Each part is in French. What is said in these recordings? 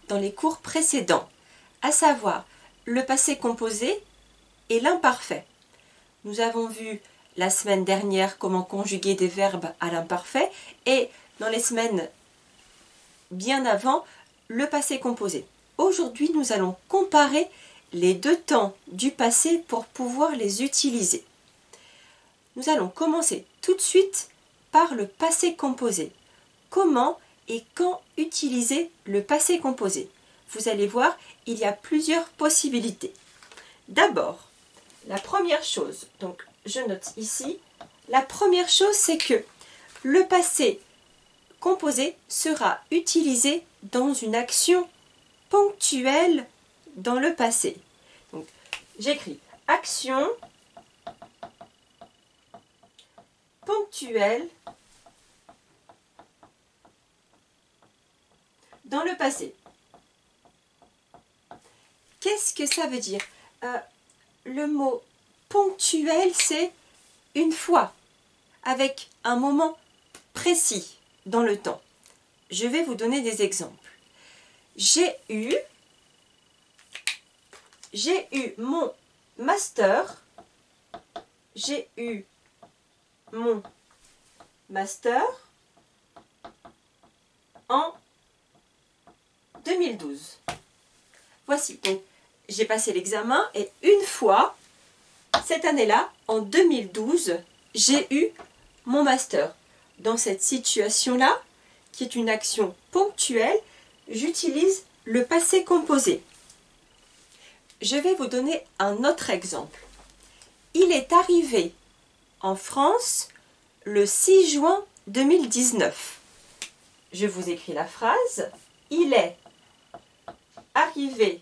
dans les cours précédents, à savoir le passé composé et l'imparfait. Nous avons vu la semaine dernière comment conjuguer des verbes à l'imparfait et dans les semaines bien avant, le passé composé. Aujourd'hui, nous allons comparer les deux temps du passé pour pouvoir les utiliser. Nous allons commencer tout de suite par le passé composé. Comment et quand utiliser le passé composé? Vous allez voir, il y a plusieurs possibilités. D'abord, la première chose, donc je note ici, la première chose c'est que le passé composé sera utilisé dans une action ponctuelle dans le passé. Donc j'écris action ponctuelle dans le passé. Qu'est-ce que ça veut dire? Le mot ponctuel, c'est une fois, avec un moment précis dans le temps. Je vais vous donner des exemples. J'ai eu mon master. J'ai eu mon master en 2012. Voici, donc j'ai passé l'examen et une fois, cette année-là, en 2012, j'ai eu mon master. Dans cette situation-là, qui est une action ponctuelle, j'utilise le passé composé. Je vais vous donner un autre exemple. Il est arrivé en France le 6 juin 2019. Je vous écris la phrase. Il est arrivé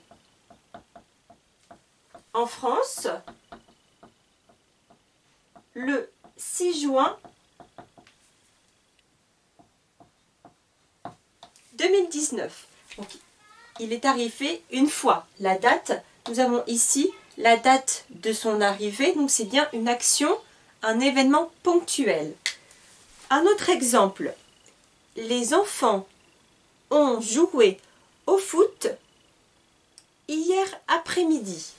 en France le 6 juin 2019. Donc, il est arrivé une fois. La date, nous avons ici la date de son arrivée, donc c'est bien une action, un événement ponctuel. Un autre exemple, les enfants ont joué au foot hier après-midi.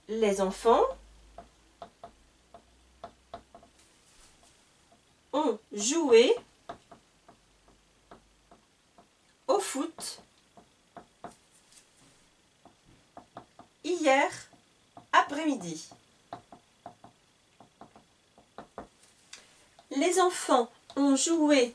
Les enfants ont joué au foot hier après-midi. Les enfants ont joué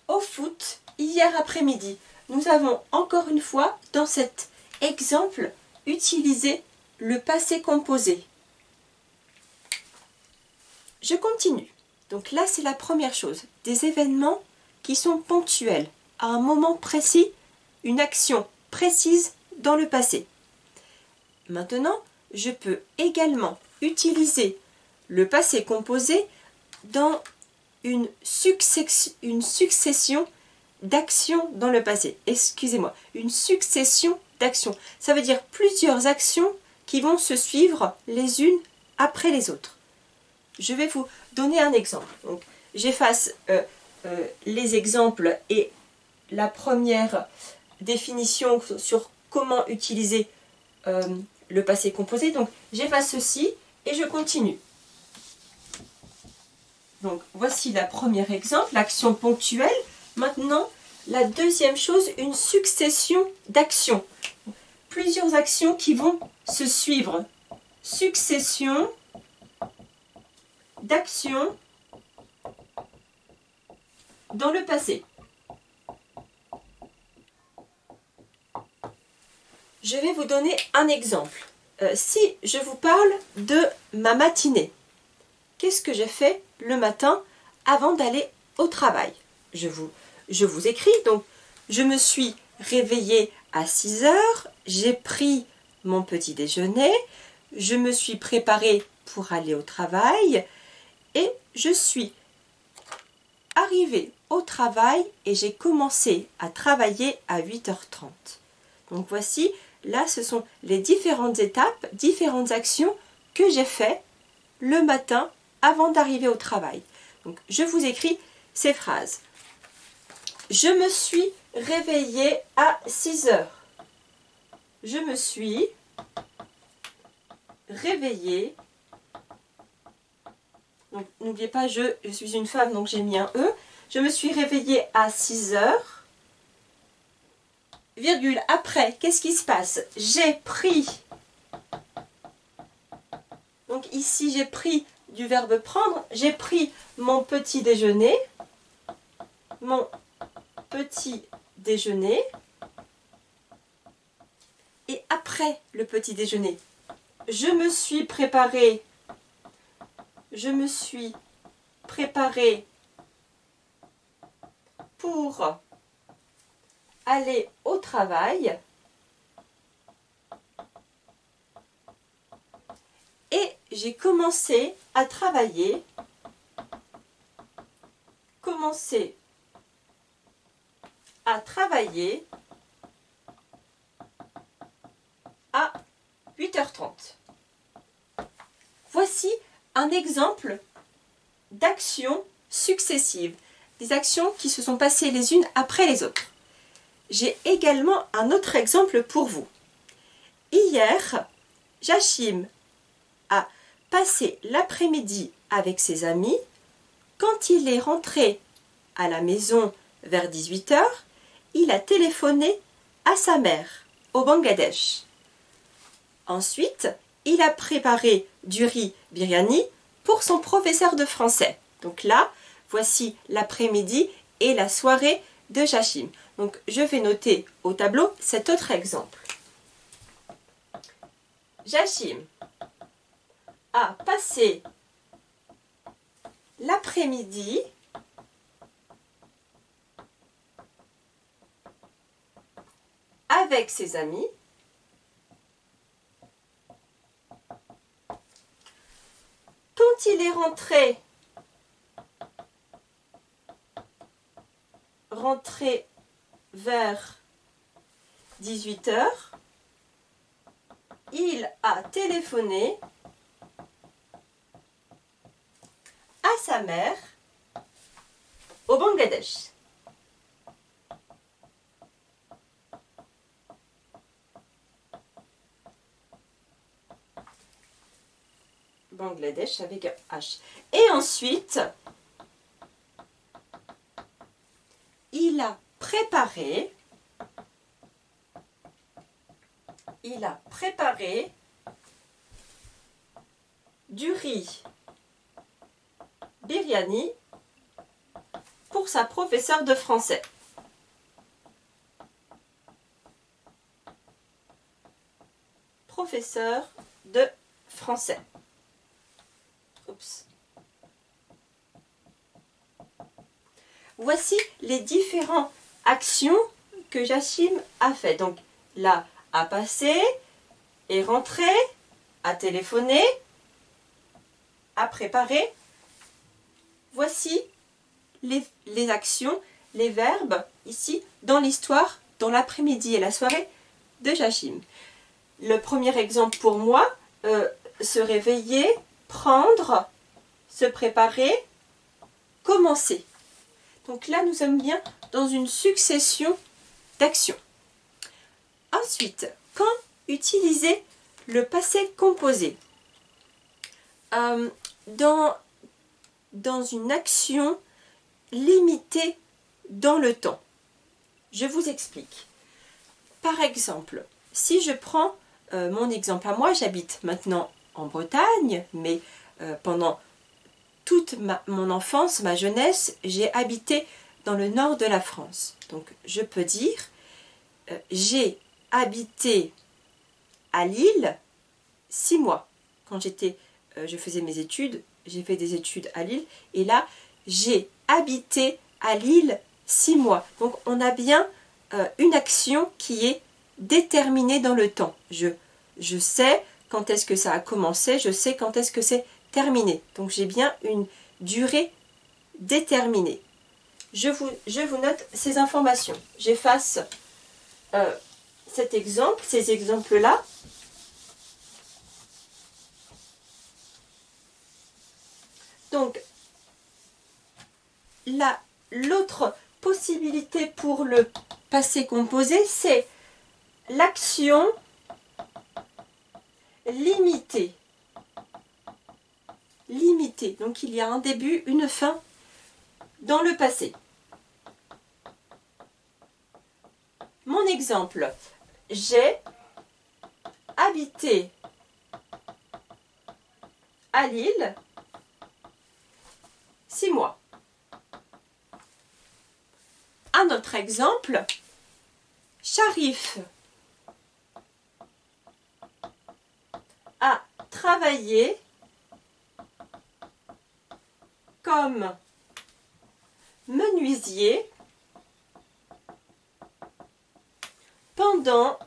au foot hier après-midi. Nous avons encore une fois, dans cet exemple, utilisé le passé composé. Je continue. Donc là, c'est la première chose. Des événements qui sont ponctuels, à un moment précis, une action précise dans le passé. Maintenant, je peux également utiliser le passé composé dans une succession d'actions dans le passé. Excusez-moi, une succession d'actions. Ça veut dire plusieurs actions qui vont se suivre les unes après les autres. Je vais vous donner un exemple. Donc, j'efface les exemples et la première définition sur comment utiliser le passé composé. Donc, j'efface ceci et je continue. Donc, voici le premier exemple, l'action ponctuelle. Maintenant, la deuxième chose, une succession d'actions. Plusieurs actions qui vont se suivre. Succession d'actions dans le passé. Je vais vous donner un exemple. Si je vous parle de ma matinée, qu'est-ce que j'ai fait le matin avant d'aller au travail? Je vous écris, donc je me suis réveillée à 6 heures, j'ai pris mon petit déjeuner, je me suis préparée pour aller au travail et je suis arrivée au travail et j'ai commencé à travailler à 8h30. Donc voici, là ce sont les différentes étapes, différentes actions que j'ai faites le matin avant d'arriver au travail. Donc je vous écris ces phrases. Je me suis réveillée à 6 heures. Je me suis réveillée. N'oubliez pas, je suis une femme, donc j'ai mis un E. Je me suis réveillée à 6 heures. Virgule, après, qu'est-ce qui se passe? J'ai pris. Donc ici, j'ai pris du verbe prendre. J'ai pris mon petit déjeuner. Mon petit déjeuner. Et après le petit déjeuner, je me suis préparée. Je me suis préparée pour aller au travail. Et j'ai commencé à travailler. Commencé à travailler à 8h30. Voici un exemple d'actions successives, des actions qui se sont passées les unes après les autres. J'ai également un autre exemple pour vous. Hier, Jachim a passé l'après-midi avec ses amis. Quand il est rentré à la maison vers 18h, il a téléphoné à sa mère au Bangladesh. Ensuite, il a préparé du riz biryani pour son professeur de français. Donc là, voici l'après-midi et la soirée de Jachim. Donc je vais noter au tableau cet autre exemple. Jachim a passé l'après-midi avec ses amis. Quand il est rentré vers 18h, il a téléphoné à sa mère au Bangladesh. Bangladesh avec un H. Et ensuite, il a préparé du riz biryani pour sa professeure de français. Professeur de français. Oups. Voici les différentes actions que Jachim a fait. Donc là, a passé, est rentré, a téléphoné, a préparé. Voici les actions, les verbes, ici, dans l'histoire, dans l'après-midi et la soirée de Jachim. Le premier exemple pour moi, se réveiller, prendre, se préparer, commencer. Donc là, nous sommes bien dans une succession d'actions. Ensuite, quand utiliser le passé composé? Dans une action limitée dans le temps. Je vous explique. Par exemple, si je prends mon exemple à moi, j'habite maintenant en Bretagne, mais pendant toute mon enfance, ma jeunesse, j'ai habité dans le nord de la France. Donc je peux dire, j'ai habité à Lille 6 mois. Quand je faisais mes études, j'ai fait des études à Lille, et là, j'ai habité à Lille 6 mois. Donc on a bien une action qui est déterminée dans le temps. Je sais quand est-ce que ça a commencé, je sais quand est-ce que c'est terminé. Donc j'ai bien une durée déterminée. Je vous note ces informations. J'efface cet exemple, ces exemples-là. Donc, l'autre possibilité pour le passé composé, c'est l'action limitée. Limitée. Donc il y a un début, une fin dans le passé. Mon exemple, j'ai habité à Lille 6 mois. Un autre exemple, Sharif a travaillé comme menuisier pendant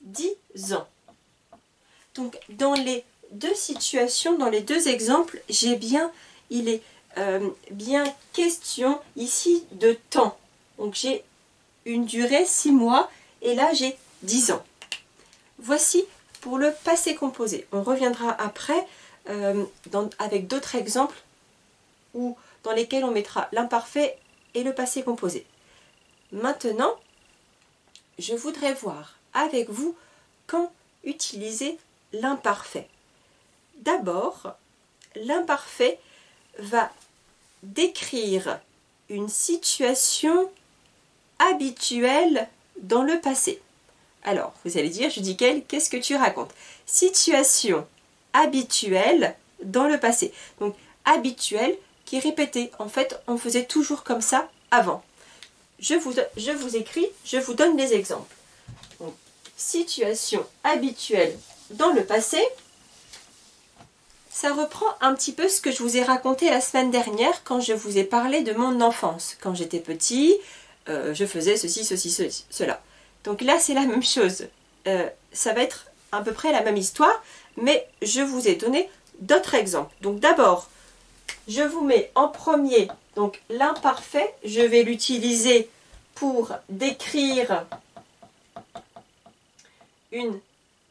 10 ans. Donc, dans les deux situations, dans les deux exemples, il est bien question ici de temps. Donc, j'ai une durée 6 mois et là, j'ai 10 ans. Voici pour le passé composé. On reviendra après avec d'autres exemples dans lesquels on mettra l'imparfait et le passé composé. Maintenant, je voudrais voir avec vous quand utiliser l'imparfait. D'abord, l'imparfait va décrire une situation habituelle dans le passé. Alors, vous allez dire, Judicaël, qu'est-ce que tu racontes? Situation habituelle dans le passé. Donc, habituelle qui est répétée. En fait, on faisait toujours comme ça avant. Je vous écris, je vous donne des exemples. Donc, situation habituelle dans le passé, ça reprend un petit peu ce que je vous ai raconté la semaine dernière quand je vous ai parlé de mon enfance. Quand j'étais petit, je faisais ceci, cela. Donc là, c'est la même chose. Ça va être à peu près la même histoire, mais je vous ai donné d'autres exemples. Donc d'abord, je vous mets en premier donc l'imparfait. Je vais l'utiliser pour décrire une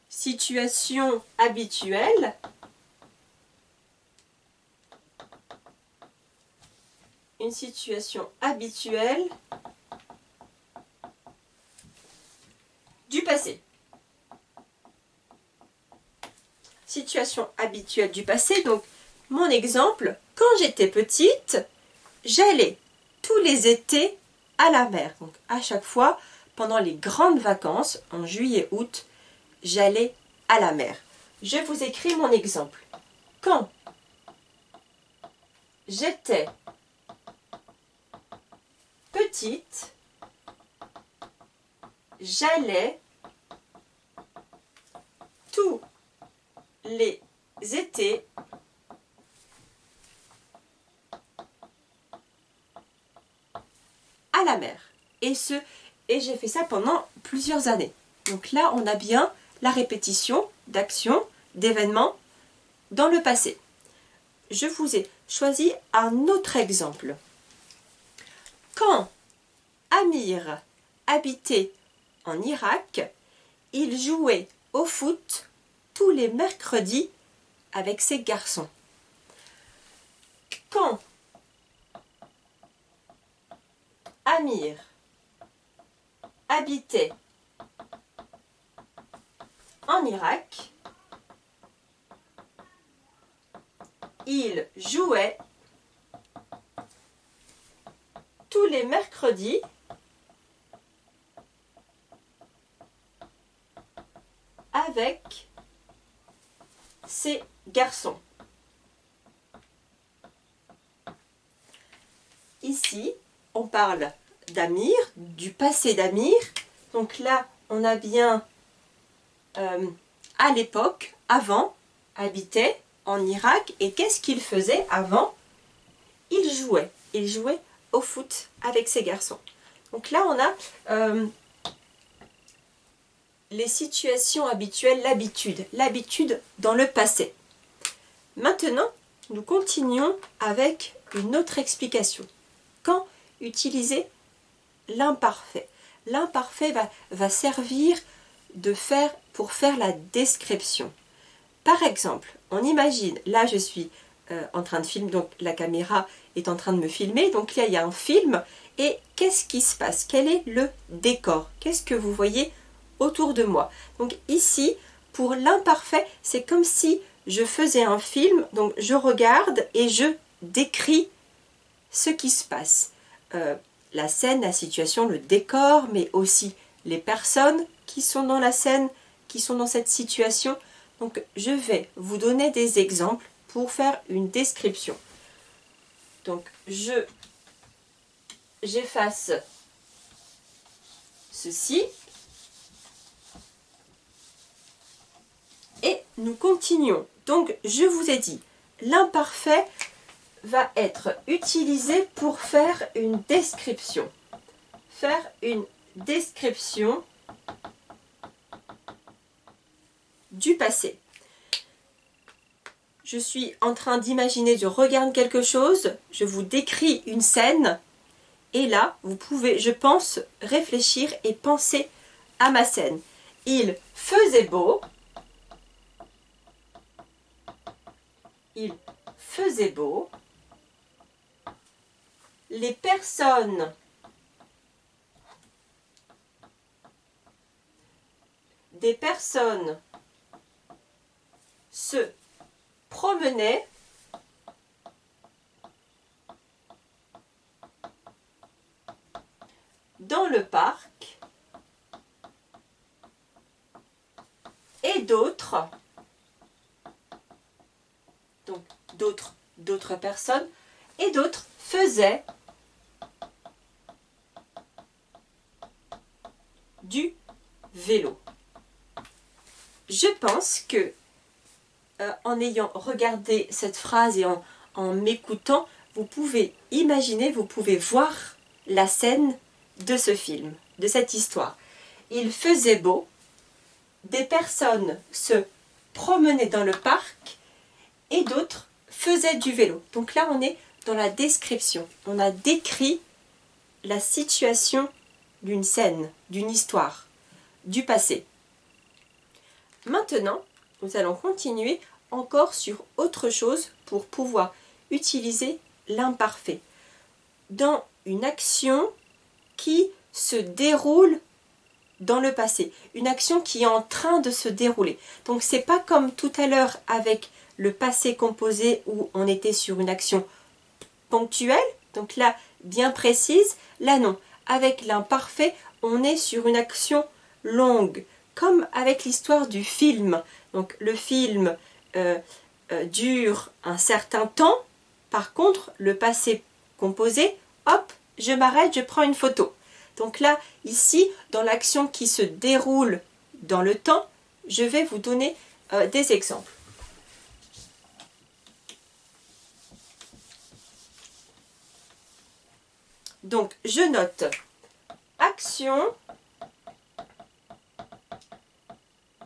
situation habituelle. Une situation habituelle du passé. Situation habituelle du passé. Donc, mon exemple, quand j'étais petite, j'allais tous les étés à la mer. Donc, à chaque fois, pendant les grandes vacances, en juillet-août, j'allais à la mer. Je vous écris mon exemple. Quand j'étais petite, j'allais tous les étés à la mer. Et j'ai fait ça pendant plusieurs années. Donc là, on a bien la répétition d'actions, d'événements dans le passé. Je vous ai choisi un autre exemple. Quand Amir habitait en Irak, il jouait au foot tous les mercredis avec ses garçons. Quand Amir habitait en Irak, il jouait tous les mercredis avec ses garçons. Ici, on parle d'Amir, du passé d'Amir. Donc là, on a bien à l'époque, avant, habitait en Irak. Et qu'est-ce qu'il faisait avant? Il jouait. Il jouait au foot avec ses garçons. Donc là, on a les situations habituelles, l'habitude dans le passé. Maintenant, nous continuons avec une autre explication. Quand utiliser l'imparfait? L'imparfait va servir pour faire la description. Par exemple, on imagine, là je suis en train de filmer, donc la caméra est en train de me filmer, donc là il y a un film, et qu'est-ce qui se passe? Quel est le décor? Qu'est-ce que vous voyez autour de moi? Donc ici, pour l'imparfait, c'est comme si je faisais un film, donc je regarde et je décris ce qui se passe. La scène, la situation, le décor, mais aussi les personnes qui sont dans la scène, qui sont dans cette situation. Donc je vais vous donner des exemples pour faire une description. Donc j'efface ceci et nous continuons. Donc je vous ai dit, l'imparfait va être utilisé pour faire une description. Faire une description du passé. Je suis en train d'imaginer, je regarde quelque chose, je vous décris une scène, et là, vous pouvez, je pense, réfléchir et penser à ma scène. Il faisait beau. Il faisait beau. Les personnes se promenaient dans le parc et d'autres personnes et d'autres faisaient du vélo. Je pense que en ayant regardé cette phrase et en m'écoutant, vous pouvez imaginer, vous pouvez voir la scène de ce film, de cette histoire. Il faisait beau, des personnes se promenaient dans le parc et d'autres faisaient du vélo. Donc là, on est dans la description. On a décrit la situation d'une scène, d'une histoire, du passé. Maintenant, nous allons continuer encore sur autre chose pour pouvoir utiliser l'imparfait dans une action qui se déroule dans le passé, une action qui est en train de se dérouler. Donc c'est pas comme tout à l'heure avec le passé composé où on était sur une action ponctuelle, donc là bien précise, là non. Avec l'imparfait, on est sur une action longue, comme avec l'histoire du film. Donc le film dure un certain temps, par contre le passé composé, hop, je m'arrête, je prends une photo. Donc là, ici, dans l'action qui se déroule dans le temps, je vais vous donner des exemples. Donc, je note action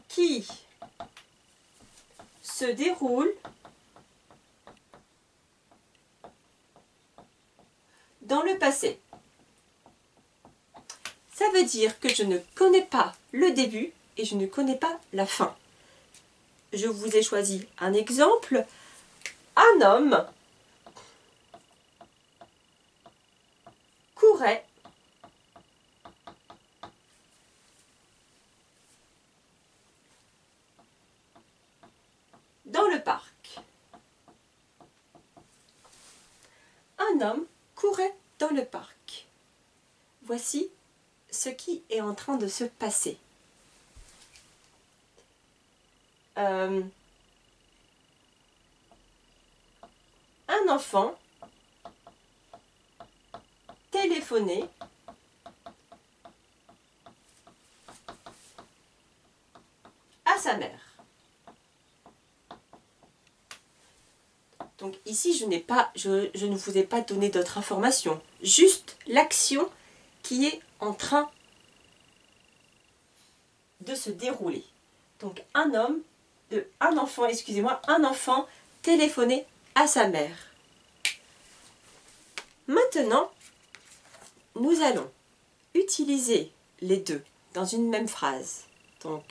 qui se déroule dans le passé. Ça veut dire que je ne connais pas le début et je ne connais pas la fin. Je vous ai choisi un exemple. Un homme courait dans le parc. Un homme courait dans le parc. Voici ce qui est en train de se passer. Un enfant téléphonait à sa mère. Donc ici, je ne vous ai pas donné d'autres informations, juste l'action qui est en train de se dérouler. Donc un enfant téléphonait à sa mère. Maintenant, nous allons utiliser les deux dans une même phrase. Donc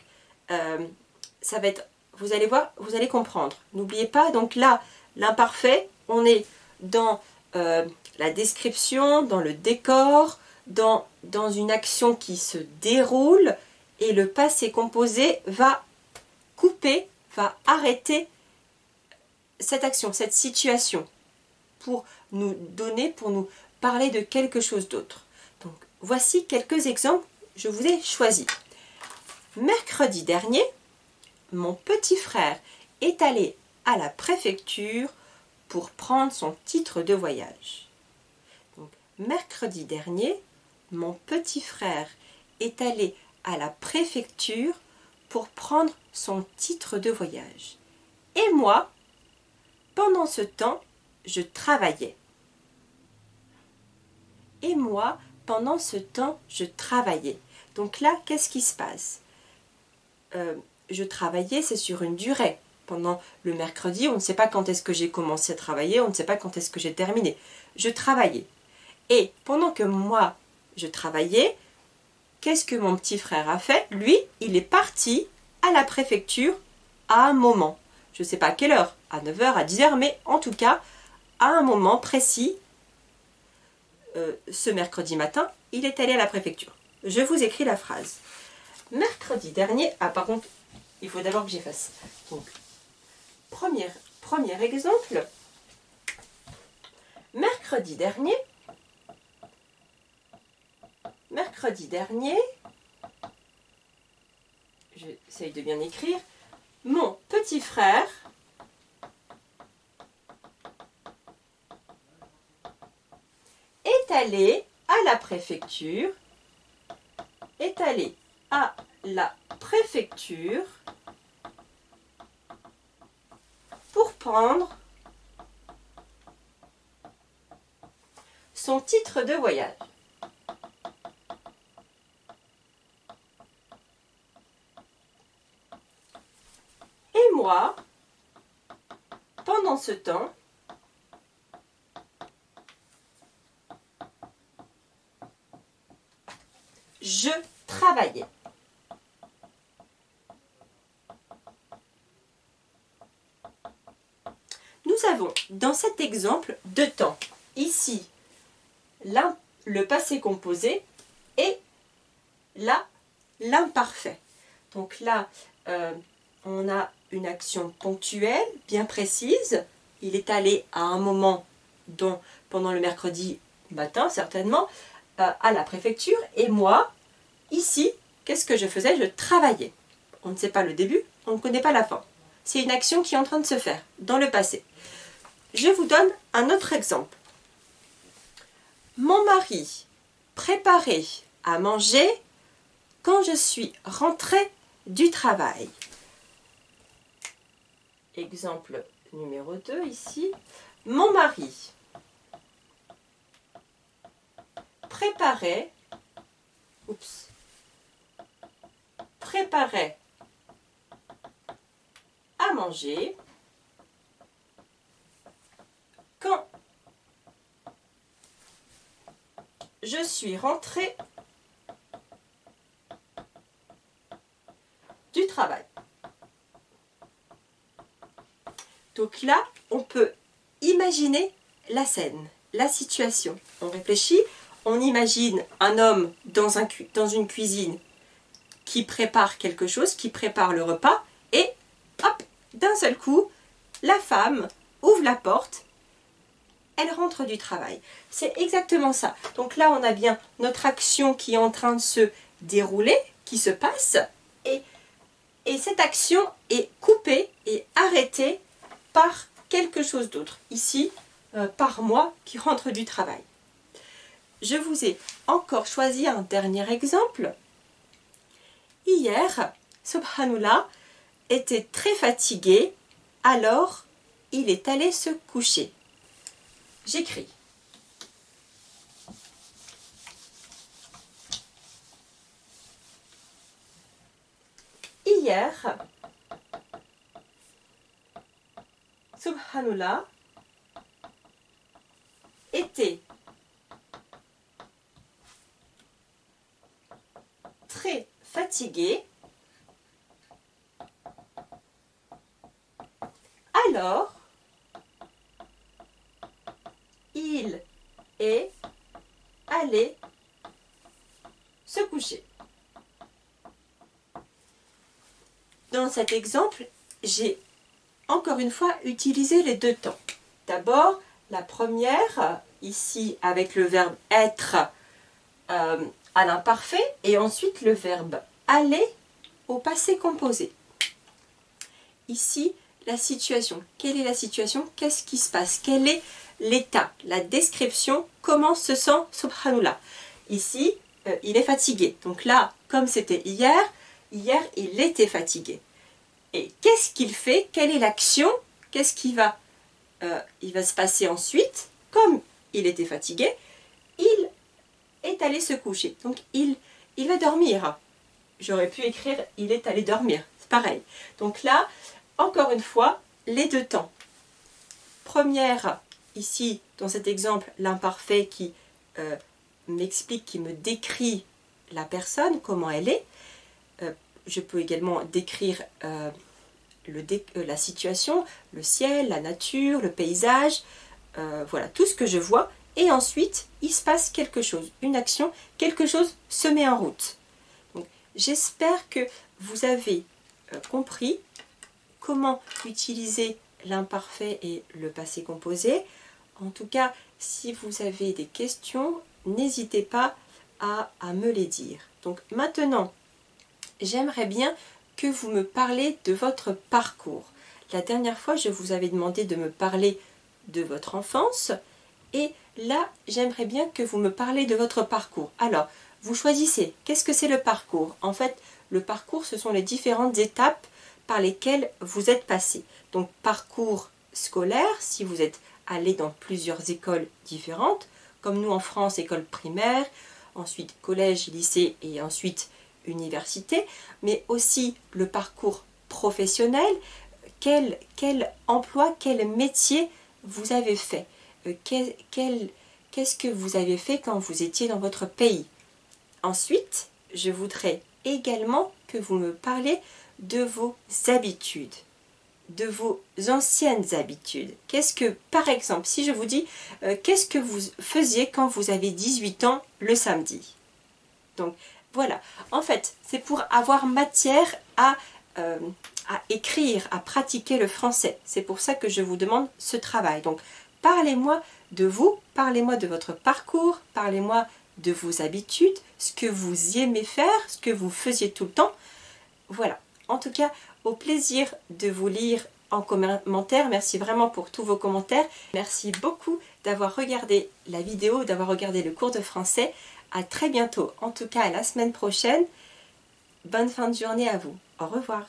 ça va être, vous allez voir, vous allez comprendre. N'oubliez pas, donc là, L'imparfait, on est dans la description, dans le décor, dans une action qui se déroule, et le passé composé va couper, va arrêter cette action, cette situation, pour nous donner, pour nous parler de quelque chose d'autre. Donc, voici quelques exemples, je vous ai choisi. Mercredi dernier, mon petit frère est allé à la préfecture pour prendre son titre de voyage. Donc, mercredi dernier, mon petit frère est allé à la préfecture pour prendre son titre de voyage. Et moi, pendant ce temps, je travaillais. Et moi, pendant ce temps, je travaillais. Donc là, qu'est-ce qui se passe? Je travaillais, c'est sur une durée. Pendant le mercredi, on ne sait pas quand est-ce que j'ai commencé à travailler, on ne sait pas quand est-ce que j'ai terminé. Je travaillais. Et pendant que moi, je travaillais, qu'est-ce que mon petit frère a fait? Lui, il est parti à la préfecture à un moment. Je ne sais pas à quelle heure, à 9 h, à 10 h, mais en tout cas, à un moment précis, ce mercredi matin, il est allé à la préfecture. Je vous écris la phrase. Mercredi dernier, par contre, il faut d'abord que j'efface. Donc, premier exemple. Mercredi dernier, j'essaye de bien écrire, mon petit frère est allé à la préfecture, pour prendre son titre de voyage. Et moi, pendant ce temps, je travaillais. Nous avons dans cet exemple deux temps. Ici, le passé composé et là, l'imparfait. Donc là, on a une action ponctuelle, bien précise. Il est allé à un moment, pendant le mercredi matin certainement, à la préfecture. Et moi, ici, qu'est-ce que je faisais? Je travaillais. On ne sait pas le début, on ne connaît pas la fin. C'est une action qui est en train de se faire dans le passé. Je vous donne un autre exemple. Mon mari préparait à manger quand je suis rentrée du travail. Exemple numéro 2 ici. Mon mari préparait à manger quand je suis rentrée du travail. Donc là, on peut imaginer la scène, la situation. On réfléchit, on imagine un homme dans une cuisine qui prépare quelque chose, qui prépare le repas, et hop, d'un seul coup, la femme ouvre la porte, elle rentre du travail. C'est exactement ça. Donc là, on a bien notre action qui est en train de se dérouler, qui se passe, et cette action est coupée et arrêtée par quelque chose d'autre. Ici, par moi qui rentre du travail. Je vous ai encore choisi un dernier exemple. Hier, Subhanallah était très fatigué, alors il est allé se coucher. J'écris. Hier, Subhanallah était très fatigué, alors Il est allé se coucher. Dans cet exemple, j'ai encore une fois utilisé les deux temps. D'abord, la première, ici avec le verbe être à l'imparfait, et ensuite le verbe aller au passé composé. Ici, la situation. Quelle est la situation? Qu'est-ce qui se passe? Quel est l'état? La description? Comment se sent Subhanallah? Ici, il est fatigué. Donc là, comme c'était hier, il était fatigué. Et qu'est-ce qu'il fait? Quelle est l'action? Qu'est-ce qui va, il va se passer ensuite? Comme il était fatigué, il est allé se coucher. Donc il va dormir. J'aurais pu écrire il est allé dormir. C'est pareil. Donc là, encore une fois, les deux temps. Première, ici, dans cet exemple, l'imparfait qui m'explique, qui me décrit la personne, comment elle est. Je peux également décrire la situation, le ciel, la nature, le paysage, voilà, tout ce que je vois. Et ensuite, il se passe quelque chose, une action, quelque chose se met en route. J'espère que vous avez compris comment utiliser l'imparfait et le passé composé. En tout cas, si vous avez des questions, n'hésitez pas à me les dire. Donc maintenant, j'aimerais bien que vous me parlez de votre parcours. La dernière fois, je vous avais demandé de me parler de votre enfance. Et là, j'aimerais bien que vous me parlez de votre parcours. Alors, vous choisissez. Qu'est-ce que c'est le parcours? En fait, le parcours, ce sont les différentes étapes par lesquelles vous êtes passé. Donc, parcours scolaire, si vous êtes allé dans plusieurs écoles différentes, comme nous en France, école primaire, ensuite collège, lycée et ensuite université, mais aussi le parcours professionnel, quel emploi, quel métier vous avez fait, qu'est-ce que vous avez fait quand vous étiez dans votre pays. Ensuite, je voudrais également que vous me parliez de vos habitudes, de vos anciennes habitudes. Qu'est-ce que, par exemple, si je vous dis, qu'est-ce que vous faisiez quand vous avez 18 ans le samedi? Donc, voilà. En fait, c'est pour avoir matière à écrire, à pratiquer le français. C'est pour ça que je vous demande ce travail. Donc, parlez-moi de vous, parlez-moi de votre parcours, parlez-moi de vos habitudes, ce que vous aimez faire, ce que vous faisiez tout le temps. Voilà. En tout cas, au plaisir de vous lire en commentaire. Merci vraiment pour tous vos commentaires. Merci beaucoup d'avoir regardé la vidéo, d'avoir regardé le cours de français. À très bientôt, en tout cas à la semaine prochaine. Bonne fin de journée à vous. Au revoir.